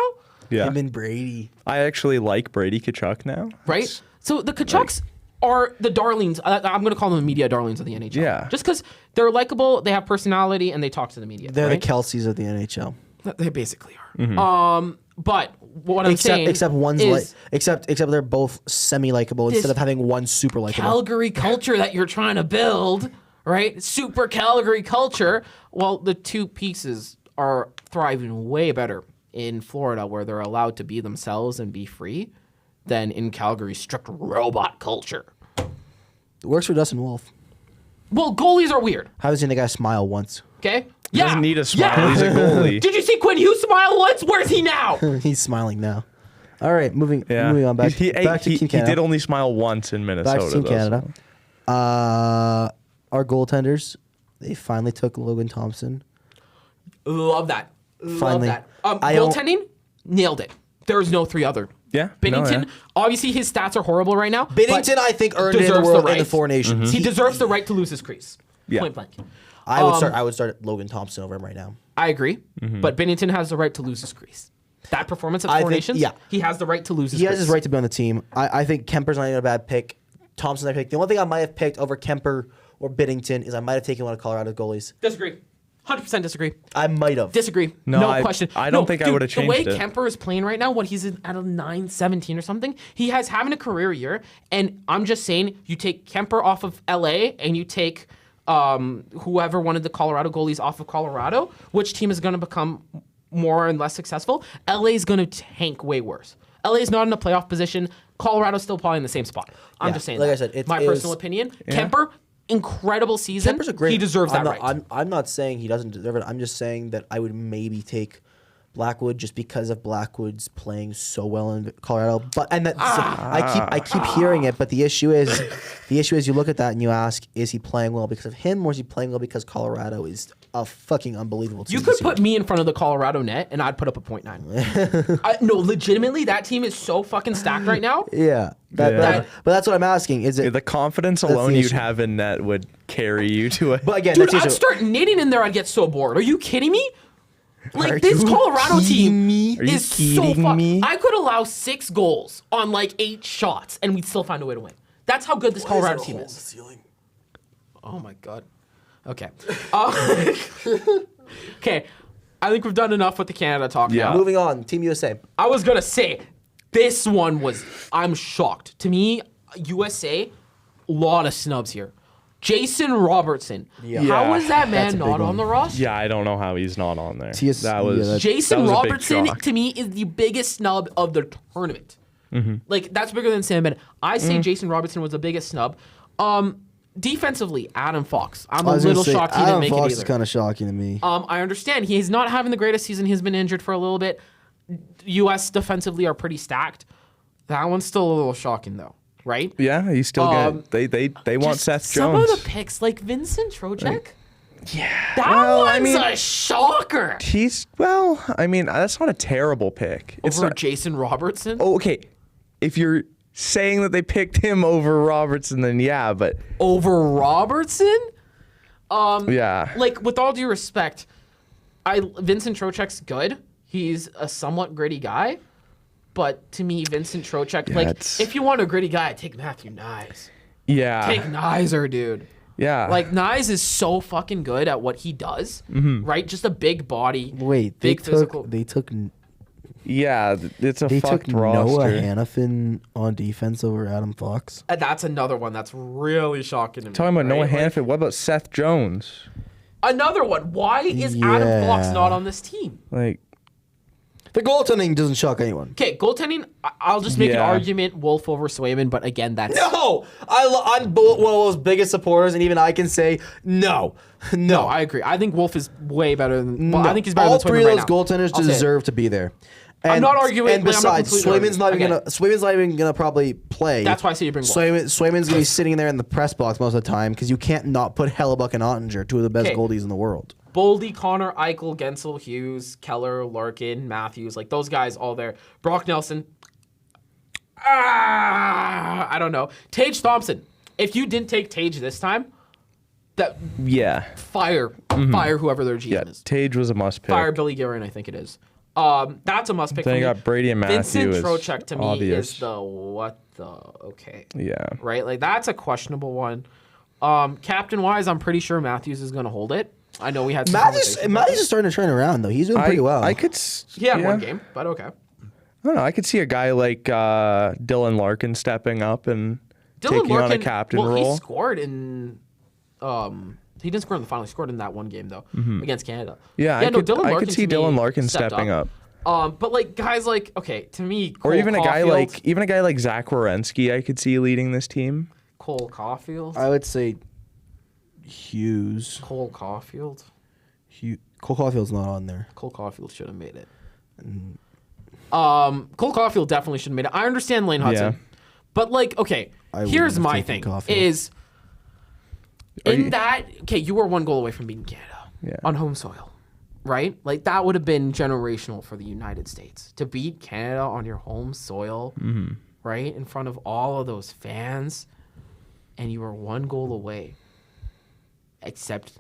Yeah. Him and Brady. I actually like Brady Tkachuk now. Right? It's- So the Tkachuks are the darlings. I'm going to call them the media darlings of the NHL. Yeah. Just because they're likable, they have personality, and they talk to the media. They're right? the Kelseys of the NHL. They basically are. But what I'm saying Except one's is except they're both semi-likable instead of having one super likable. Calgary culture that you're trying to build, right? Super Calgary culture. Well, the two pieces are thriving way better in Florida, where they're allowed to be themselves and be free, than in Calgary's strict robot culture. It works for Dustin Wolf. Well, goalies are weird. How does the guy smile once? Okay. He doesn't need a smile. He's a goalie. Did you see Quinn Hughes smile once? Where's he now? He's smiling now. All right, moving Yeah. on back, He back to Team he Canada. did only smile once in Minnesota. Back to Team though, Canada. so- Our goaltenders, they finally took Logan Thompson. Love that. Love Finally. that. I don't- Goaltending, nailed it. There's no three other. Yeah. Bennington, No, yeah. obviously his stats are horrible right now. Bennington, but I think, earned it in the deserves world in right. the Four Nations. He deserves the right to lose his crease. Yeah. Point blank. I would start Logan Thompson over him right now. I agree, Mm-hmm. but Bennington has the right to lose his crease. That performance at I Four think- Nations, yeah. he has the right to lose his He crease. has his right to be on the team. I think Kemper's not even a bad pick. Thompson's I picked. The only thing I might have picked over Kemper or Bennington is I might have taken one of Colorado goalies. Disagree. 100% disagree. I might have. Disagree. No, No, I- question. I don't No, think I dude, would've The way changed it. Kemper is playing right now, what he's at a 9-17 or something, he has having a career year. And I'm just saying, you take Kemper off of LA and you take whoever wanted the Colorado goalies off of Colorado, which team is going to become more and less successful? LA is going to tank way worse. LA is not in a playoff position. Colorado's still probably in the same spot. I'm Yeah, just saying like that. I said, it my is- personal opinion. Kemper, incredible season. Kemper's a great. He deserves I'm that not, right. I'm not saying he doesn't deserve it. I'm just saying that I would maybe take Blackwood just because of Blackwood's playing so well in Colorado. But and that's I keep hearing it. But the issue is you look at that and you ask, is he playing well because of him or is he playing well because Colorado is a fucking unbelievable team? You could this year? put me in front of the Colorado net, and I'd put up a 0.9. No, legitimately, that team is so fucking stacked right now. Yeah. But that's what I'm asking. Is it The confidence That's the alone you'd issue. have in net would carry you to a. But again, Dude, that's the I'd issue. start knitting in there. I'd get so bored. Are you kidding me? Are Like, this you Colorado kidding team me? Are you is so kidding fun. me? I could allow 6 goals on like 8 shots, and we'd still find a way to win. That's how good this Colorado team is. Oh my god. Okay. Okay. I think we've done enough with the Canada talk Yeah. now. Moving on, Team USA. I was gonna say, this one was, I'm shocked. To me, USA, lot of snubs here. Jason Robertson. Yeah. How is that That's man a big not on one. the roster? Yeah, I don't know how he's not on there. TS that was yeah, that's- Jason that was a big Robertson shock. to me is the biggest snub of the tournament. Like that's bigger than Sam Bennett. I say Jason Robertson was the biggest snub. Defensively, Adam Fox. I'm a I was gonna little say, shocked he didn't Adam make Fox it is either. kind of shocking to me. I understand he's not having the greatest season. He's been injured for a little bit. U.S. defensively are pretty stacked. That one's still a little shocking though, right? Yeah, he's still good. They want Just Seth some Jones. of the picks, like Vincent Trocek. Yeah, That well, one's I mean, a shocker. I mean, that's not a terrible pick. It's Over not, Jason Robertson. oh, okay. If you're saying that they picked him over Robertson, then yeah, but Over Robertson? yeah. Like, with all due respect, Vincent Trocek's good. He's a somewhat gritty guy. But to me, Vincent Trocek, Yeah, like, it's- if you want a gritty guy, take Matthew Nyes. Yeah. Take Nyes, dude. Yeah. Like, Nyes is so fucking good at what he does, right? Just a big body, Wait, big physical. They took yeah, it's a they fucked took roster. Noah Hannafin on defense over Adam Fox. That's another one that's really shocking to me. Talking about right? Noah Like, Hannafin, what about Seth Jones? another one. Why is Adam Fox Yeah. not on this team? Like, The goaltending doesn't shock anyone. Okay, goaltending, I'll just make an Yeah. argument Wolf over Swayman, but again, that's... No, I'm one of those biggest supporters, and even I can say no. No, I agree. I think Wolf is way better than... Well, I think he's better All than Swayman three of right those now. goaltenders I'll say it. deserve to be there. I'm not arguing- And like, I'm not besides, completely Swayman's not arguing. even Swayman's not even gonna probably play. That's why I say you bring Wolf. Swayman's gonna be sitting there in the press box most of the time because you can't not put Hellebuck and Ottinger, two of the best Okay. goalies in the world. Boldy, Connor, Eichel, Gensel, Hughes, Keller, Larkin, Matthews, like those guys all there. Brock Nelson. I don't know. Tage Thompson. If you didn't take Tage this time, that yeah. fire whoever their GM Yeah, is. Tage was a must pick. Fire Billy Guerin, I think it is. That's a must pick. Then for you me. got Brady and Matthew Vincent is Trocek to me obvious. is the what the okay. Yeah. Right? Like that's a questionable one. Captain wise, I'm pretty sure Matthews is gonna hold it. I know we had some conversations about Matthews this. is starting to turn around though. He's doing pretty well. I could. He had yeah. one game, but okay. I don't know. I could see a guy like Dylan Larkin stepping up and taking on a captain role. He scored in. He didn't score in the final. He scored in that one game though against Canada. Yeah, I could see to me Dylan Larkin stepped stepping up. But like guys like to me, Cole Or even a guy Caulfield- like Zach Werenski, I could see leading this team. Cole Caulfield. I would say Hughes. Cole Caulfield. Cole Caulfield's not on there. Cole Caulfield should have made it. Cole Caulfield definitely should have made it. I understand Lane Hudson, Yeah. but like, okay, I wouldn't here's have my taken thing: Caulfield. is Are in you- that okay, you were one goal away from beating Canada Yeah. on home soil, right? Like that would have been generational for the United States to beat Canada on your home soil, right in front of all of those fans, and you were one goal away. Except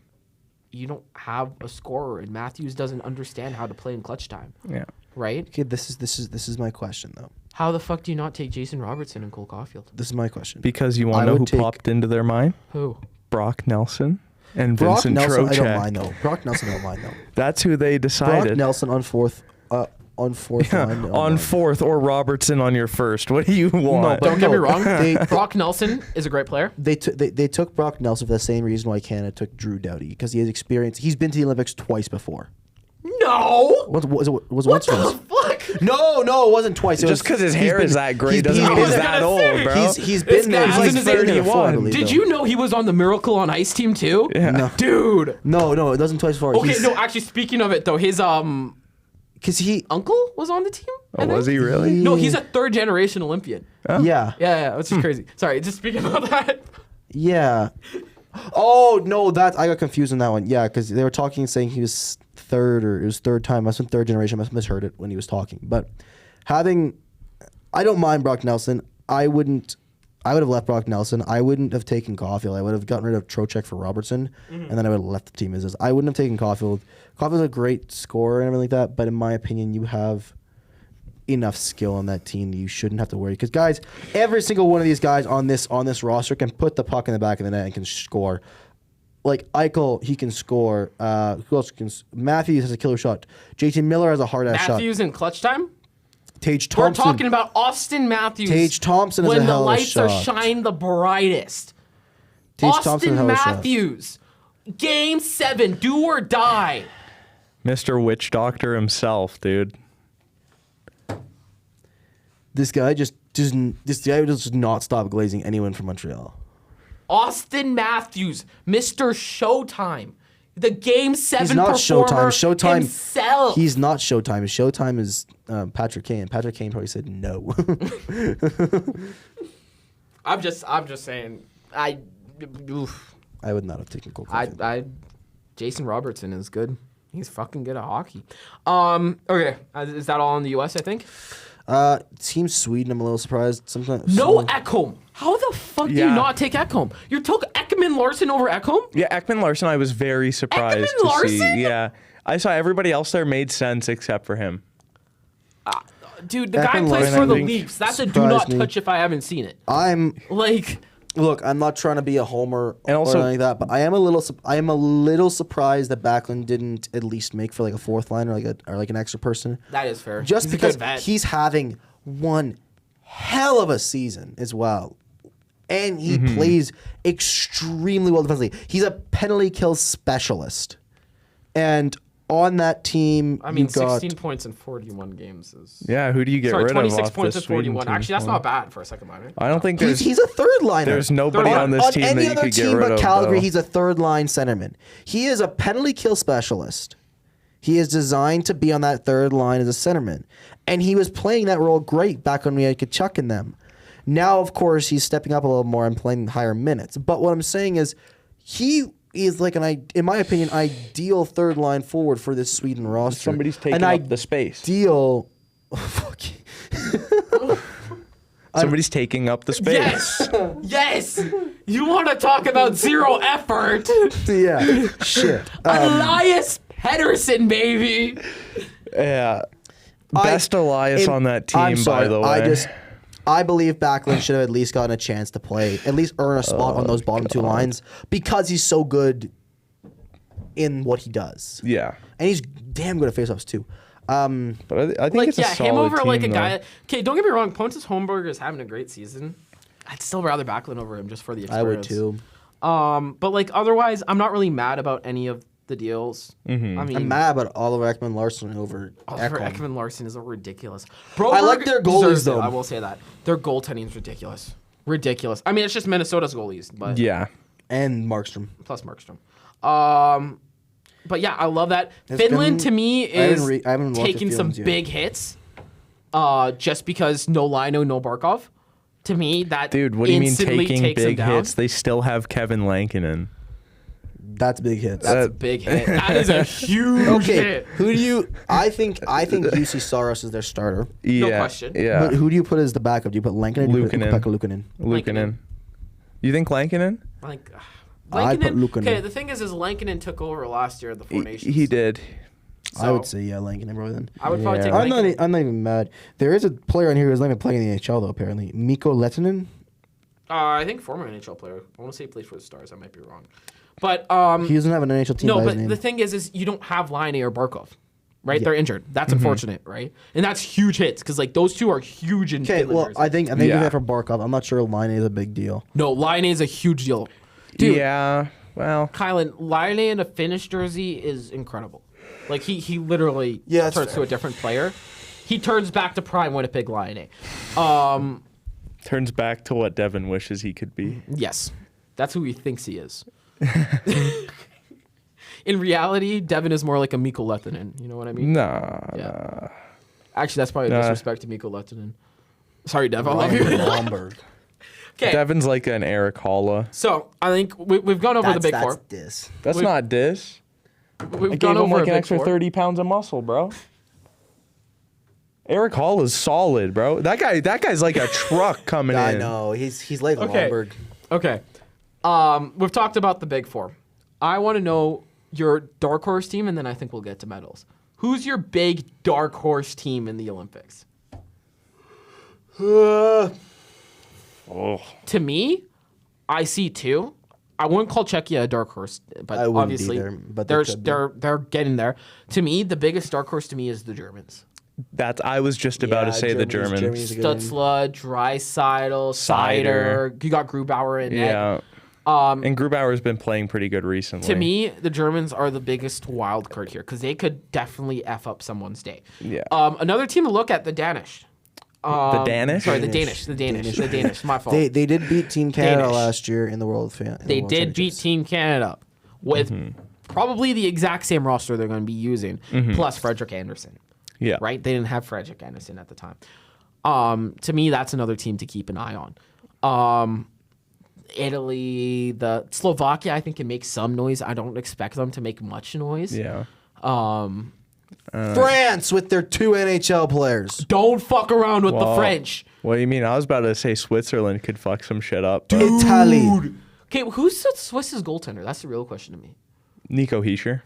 you don't have a scorer, and Matthews doesn't understand how to play in clutch time, Yeah. right? Okay, this is my question though. How the fuck do you not take Jason Robertson and Cole Caulfield? This is my question. Because you want I to know who would take- popped into their mind? Who? Brock Nelson and Brock Vincent Nelson, Trocek. I don't mind though. Brock Nelson, I don't mind though. That's who they Brock decided. Nelson on fourth line. On fourth or Robertson on your first. What do you want? Don't get me No, wrong. they- Brock Nelson is a great player. They took Brock Nelson for the same reason why Canada took Drew Doughty because he has experience. He's been to the Olympics twice before. No. Was it What once the twice? fuck? No, it wasn't twice. It Just was- because his hair been- is that great he's doesn't been- mean he's was that gonna old, say, bro. He's This been there. guy was He's in his 31. 31. Did you know he was on the Miracle on Ice team too? Yeah. No. Dude. No, it doesn't twice before. Okay, no, actually speaking of it though, his because he. uncle was on the team. I Oh, was think? he really? No, he's a third generation Olympian. Yeah. Yeah, which is crazy. Sorry, just speaking about that. Yeah. Oh no, that I got confused on that one. Yeah, because they were talking, saying he was third or it was third time. Must have been third generation. Must have misheard it when he was talking. But I don't mind Brock Nelson. I would have left Brock Nelson. I wouldn't have taken Caulfield. I would have gotten rid of Trocek for Robertson, and then I would have left the team as is. I wouldn't have taken Caulfield. Caulfield's a great scorer and everything like that, but in my opinion, you have enough skill on that team that you shouldn't have to worry. Because guys, every single one of these guys on this roster can put the puck in the back of the net and can score. Like Eichel, he can score. Who else can? Matthews has a killer shot. JT Miller has a hard ass shot. Matthews in clutch time. Tage We're Thompson. talking about Austin Matthews. Tage Thompson is when a the hell of a lights are shot. shined the brightest. Austin Matthews, Game 7, do or die. Mr. Witch Doctor himself, dude. This guy does not stop glazing anyone from Montreal. Austin Matthews, Mr. Showtime. The Game 7 He's not performer Showtime. himself. He's not Showtime. Showtime is Patrick Kane. Patrick Kane probably said no. I'm just saying. I would not have taken Cole Caulfield. Jason Robertson is good. He's fucking good at hockey. Okay, is that all in the U.S., I think? Team Sweden, I'm a little surprised. No Ekholm. How the fuck do you not take Ekholm? You took Ekman Larson over Ekholm? Yeah, Ekman Larson, I was very surprised Ekman to Larson? see. Yeah, I saw everybody else there made sense except for him. Dude, the guy Ekman plays Larson, for the I think, Leafs. That's a do not surprised me. touch if I haven't seen it. Look, I'm not trying to be a homer And also- or anything like that, but I am a little surprised that Backlund didn't at least make for like a fourth line or like an extra person. That is fair. Just He's a because good vet. he's having one hell of a season as well. And he plays extremely well defensively. He's a penalty kill specialist. And on that team, I mean, you got 16 points in 41 games is... Yeah, who do you get Sorry, rid of 26 off points in this Sweden 41. team? Actually, that's not bad for a second liner. I don't think there's he's a third liner. there's nobody Third on this on team any that you other could get team rid but of. Calgary, though. he's a third line centerman. He is a penalty kill specialist. He is designed to be on that third line as a centerman. And he was playing that role great back when we had Kachuk in them. Now, of course, he's stepping up a little more and playing higher minutes. But what I'm saying is he is like in my opinion, ideal third line forward for this Sweden roster. Somebody's taking up the space. Ideal. Somebody's taking up the space. Yes! Yes! You want to talk about zero effort? Yeah. Shit. Elias Pettersson, baby! Yeah. Best Elias on that team, I'm sorry, by the way. I believe Backlund should have at least gotten a chance to play, at least earn a spot on those bottom two lines because he's so good in what he does. Yeah. And he's damn good at faceoffs too. But I think it's a solid him over team, like a though. guy. Okay, don't get me wrong. Pontus Holmberg is having a great season. I'd still rather Backlund over him just for the I experience. would too. But like otherwise, I'm not really mad about any of the deals. Mm-hmm. I mean, I'm mad about Oliver Ekman-Larsson over Oliver Ekholm. Ekman Larson is a ridiculous. I like their goalies, deserves it, though. I will say that their goaltending is ridiculous. Ridiculous. I mean, it's just Minnesota's goalies, but Yeah. And Markstrom. plus Markstrom. But yeah, I love that. Finland to me is I haven't watched taking the some Finlands yet. big hits. Just because no Lino, no Barkov. To me, that Dude, what do you mean instantly taking takes them big down. hits? They still have Kevin Lankinen. That's big hits. That's a big hit. That is a huge okay. hit. Who do you? I think UC Saros is their starter. Yeah. question. Yeah. But who do you put as the backup? Do you put Lankinen? Or do you put Luukkonen. Pekka Luukkonen? Lankinen. You think Lankinen? Like, I'd put Lankinen. Luukkonen. Okay, the thing is Lankinen took over last year at the Four Nations. He did. I would say Lankinen probably then. I would probably Yeah. take I'm not. Lankinen. I'm not even mad. There is a player on here who's not even playing in the NHL though. Apparently, Mikko Lehtinen. I think former NHL player. I want to say he played for the Stars. I might be wrong. But He doesn't have an NHL team no, by his but name. the thing is you don't have Line or Barkov, right? Yeah. They're injured. That's unfortunate, right? And that's huge hits because like those two are huge in Okay, Finland well, jerseys. I think Yeah. you're there for Barkov. I'm not sure Line is a big deal. No, Line is a huge deal. Dude, Yeah. Well, Kylan, Line in a Finnish jersey is incredible. Like he literally Yeah, that's turns fair. to a different player. He turns back to prime Winnipeg Line. turns back to what Devin wishes he could be. Yes, that's who he thinks he is. In reality, Devin is more like a Mikko Lehtinen. You know what I mean? Nah. Yeah. Actually, that's probably Nah. disrespect to Mikko Lehtinen. Sorry, Dev. I love you. Blomberg. Okay, Devin's like an Eric Holla. so I think we've gone over the big four. This. That's Wait. not dis. We've I gone gave him over like a an big extra four. 30 pounds of muscle, bro. Eric Hall is solid, bro. That guy's like a truck coming I in. know. He's like Okay. Blomberg. Okay. We've talked about the big four. I want to know your dark horse team, and then I think we'll get to medals. Who's your big dark horse team in the Olympics? Oh. To me, I see two. I wouldn't call Czechia a dark horse, but I wouldn't obviously either, but they could be. they're getting there. To me, the biggest dark horse to me is the Germans. I was just about to say the Germans. Germany's a good one. Stutzla, Dreisaitl, Cider. Cider. You got Grubauer in net. Yeah. And Grubauer's been playing pretty good recently. To me, the Germans are the biggest wild card here because they could definitely F up someone's day. Yeah. Another team to look at, the Danish. The Danish? Sorry, the Danish. My fault. They did beat Team Canada Danish. last year in the World Fan. They did beat Team Canada with probably the exact same roster they're going to be using, plus Frederick Anderson. Yeah. Right? They didn't have Frederick Anderson at the time. To me, that's another team to keep an eye on. Italy, the Slovakia, I think can make some noise. I don't expect them to make much noise. Yeah. France with their 2 NHL players. Don't fuck around with the French. What do you mean? I was about to say Switzerland could fuck some shit up. but- Italy. Okay, who's Swiss's goaltender? That's the real question to me. Nico Heischer.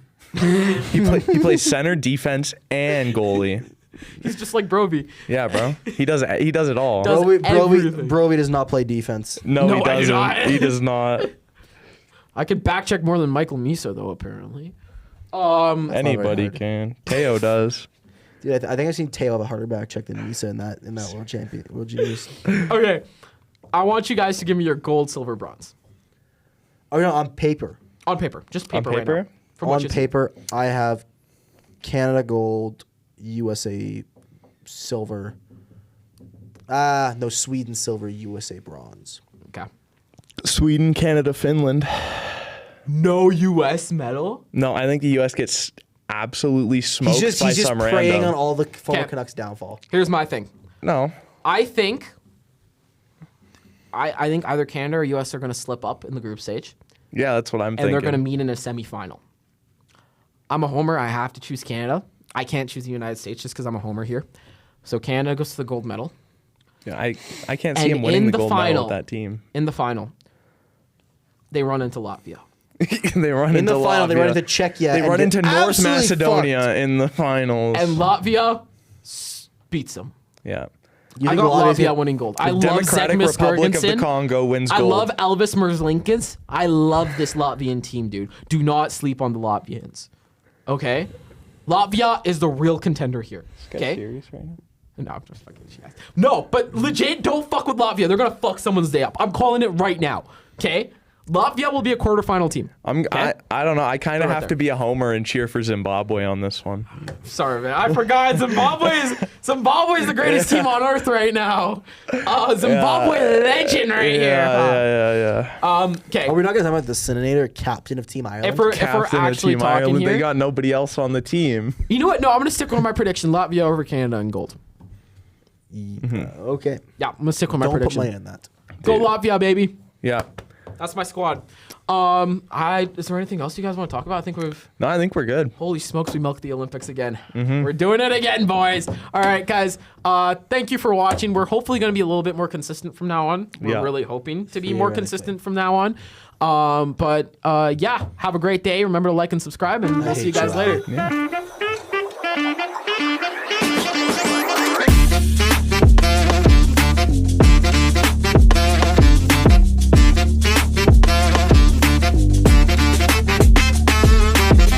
he plays center, defense, and goalie. He's just like Broby. Yeah, bro. He does it all. Does everything. Broby does not play defense. No, No, he I do doesn't. not. He does not. I could back check more than Michael Misa though, apparently. Anybody hard. can. Teo does. Dude, I think I've seen Teo have a harder back check than Misa in that World Juniors. Okay. I want you guys to give me your gold, silver, bronze. Oh no, on paper. On paper. Just paper, On right paper? now. From what On you see. paper, I have Canada gold, USA silver. No, Sweden silver, USA bronze. Okay. Sweden, Canada, Finland. No U.S. medal? No, I think the U.S. gets absolutely smoked He's by just some preying random. on all the former Okay. Canucks' downfall. Here's my thing. No. I think either Canada or U.S. are going to slip up in the group stage, Yeah, that's what I'm and thinking. they're going to meet in a semifinal. I'm a homer. I have to choose Canada. I can't choose the United States just because I'm a homer here. So Canada goes to the gold medal. Yeah, I can't see And him winning in the the gold medal final- with that team. In the final, they run into Latvia. They run In into the final, they Latvia. run into Czechia. They and run get into North absolutely Macedonia fucked. in the finals. And Latvia beats them. yeah. You I think got Latvia's Latvia gonna- winning gold. The I love Democratic Zegmas Republic of the Bergensen. Congo wins I gold. love Elvis Merzlinkins. I love this Latvian team, dude. Do not sleep on the Latvians. Okay? Latvia is the real contender here. Okay? serious right now? No, I'm just fucking shit. No, but legit, don't fuck with Latvia. They're gonna fuck someone's day up. I'm calling it right now. Okay? Latvia will be a quarterfinal team. Okay? I don't know. I kind of Right have there. to be a homer and cheer for Zimbabwe on this one. Sorry, man. I forgot Zimbabwe is the greatest team on earth right now. Zimbabwe legend right here. Yeah. Okay. Are we not going to talk about the Senator, captain of Team Ireland? If we're Captain of actually Team talking Ireland. here, They got nobody else on the team. you know what? No, I'm gonna stick with my prediction: Latvia over Canada in gold. Okay. Yeah, I'm gonna stick with my Don't put prediction. money in that. Go Latvia, baby. Yeah. That's my squad. Is there anything else you guys want to talk about? I think we've. No, I think we're good. Holy smokes, we milked the Olympics again. We're doing it again, boys. All right, guys. Thank you for watching. We're hopefully going to be a little bit more consistent from now on. We're Yeah. really hoping to be more Theoretically. consistent from now on. Yeah, have a great day. Remember to like and subscribe, and we'll see you guys later. Yeah.